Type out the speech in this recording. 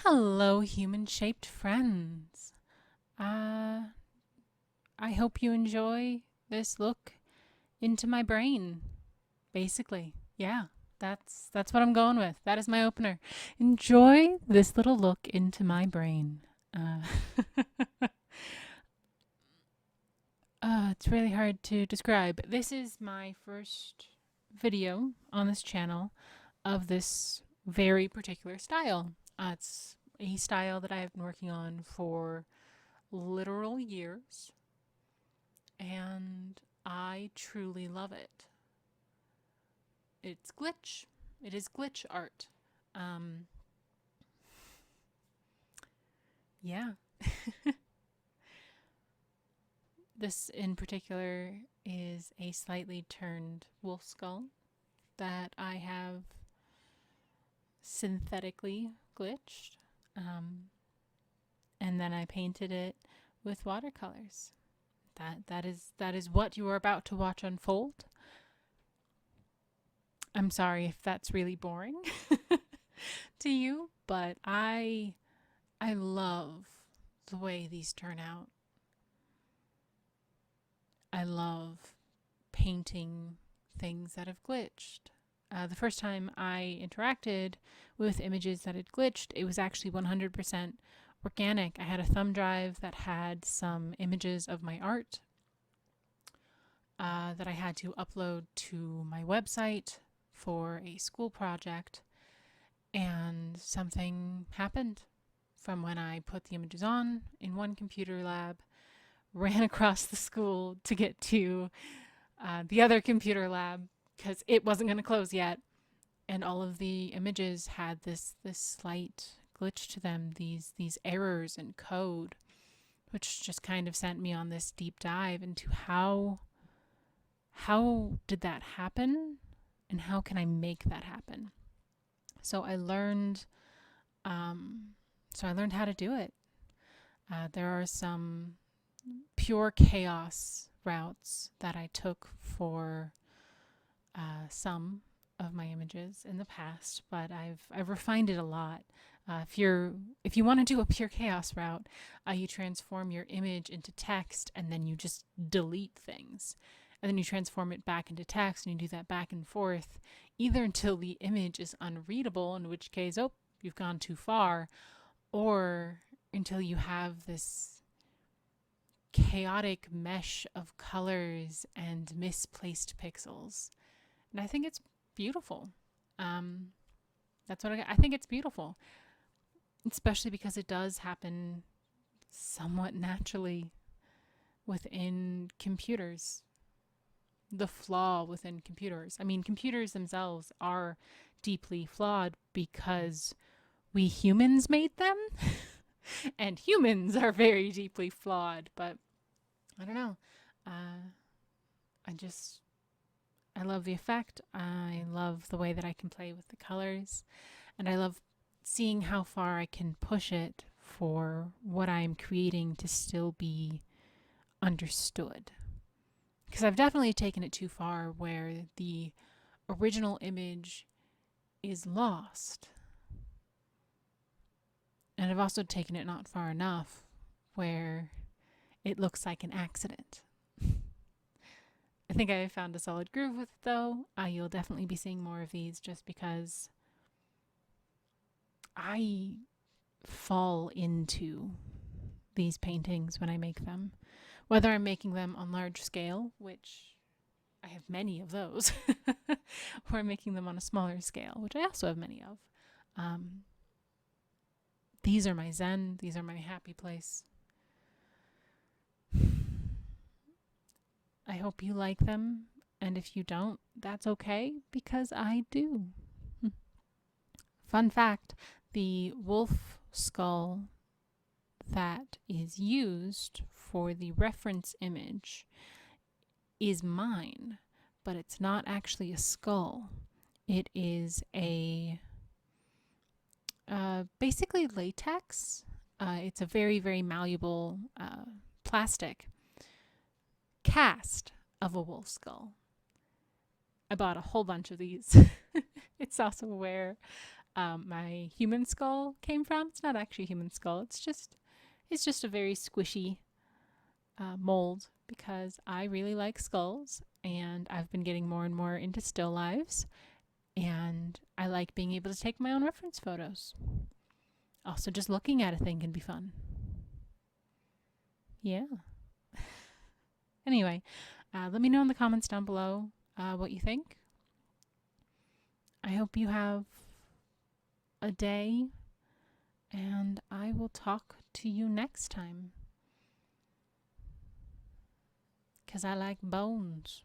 Hello, human-shaped friends. Uh, I hope you enjoy this look into my brain. Basically, yeah, that's what I'm going with. That is my opener. Enjoy this little look into my brain. Uh, it's really hard to describe. This is my first video on this channel of this very particular style. It's a style that I have been working on for literal years, and I truly love it. It's glitch. It is glitch art. Um, yeah. This in particular is a slightly turned wolf skull that I have synthetically glitched. Um, and then I painted it with watercolors. That is what you are about to watch unfold. I'm sorry if that's really boring to you, but I love the way these turn out. I love painting things that have glitched. The first time I interacted with images that had glitched, it was actually 100% organic. I had a thumb drive that had some images of my art that I had to upload to my website for a school project, and something happened from when I put the images on in one computer lab, ran across the school to get to the other computer lab because it wasn't going to close yet, and all of the images had this slight glitch to them, these errors in code, which just kind of sent me on this deep dive into how did that happen and how can I make that happen. So I learned how to do it. There are some pure chaos routes that I took for some of my images in the past, but I've refined it a lot. If you want to do a pure chaos route, you transform your image into text and then you just delete things. And then you transform it back into text and you do that back and forth, either until the image is unreadable, in which case, oh, you've gone too far, or until you have this chaotic mesh of colors and misplaced pixels. And I think it's beautiful. That's what I think it's beautiful, especially because it does happen somewhat naturally within computers. The flaw within computers. I mean, computers themselves are deeply flawed because we humans made them. And humans are very deeply flawed, but I don't know. I love the effect. I love the way that I can play with the colors, and I love seeing how far I can push it for what I'm creating to still be understood. Because I've definitely taken it too far where the original image is lost. And I've also taken it not far enough where it looks like an accident. I think I found a solid groove with it, though. You'll definitely be seeing more of these just because I fall into these paintings when I make them. Whether I'm making them on large scale, which I have many of those, or I'm making them on a smaller scale, which I also have many of. These are my zen. These are my happy place. I hope you like them, and if you don't, that's okay, because I do. Fun fact, the wolf skull that is used for the reference image is mine, but it's not actually a skull. It is a basically latex. It's a very, very malleable plastic cast of a wolf skull. I bought a whole bunch of these. It's also where my human skull came from. It's not actually a human skull. It's just a very squishy mold because I really like skulls and I've been getting more and more into still lives and I like being able to take my own reference photos. Also, just looking at a thing can be fun. Yeah. Anyway, let me know in the comments down below what you think. I hope you have a day, and I will talk to you next time. 'Cause I like bones.